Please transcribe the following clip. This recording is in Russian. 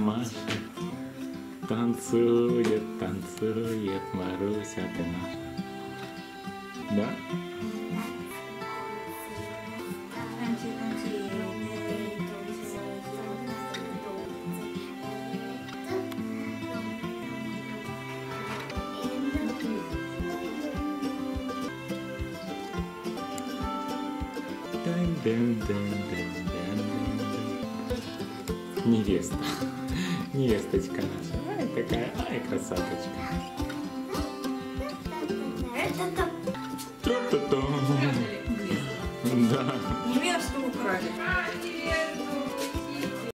машет. Танцует, танцует Маруся, ты наша. Да? Невеста. Невесточка наша. Ай, такая, ай, красоточка. Ту-ту-ту. Да. Невесту украли.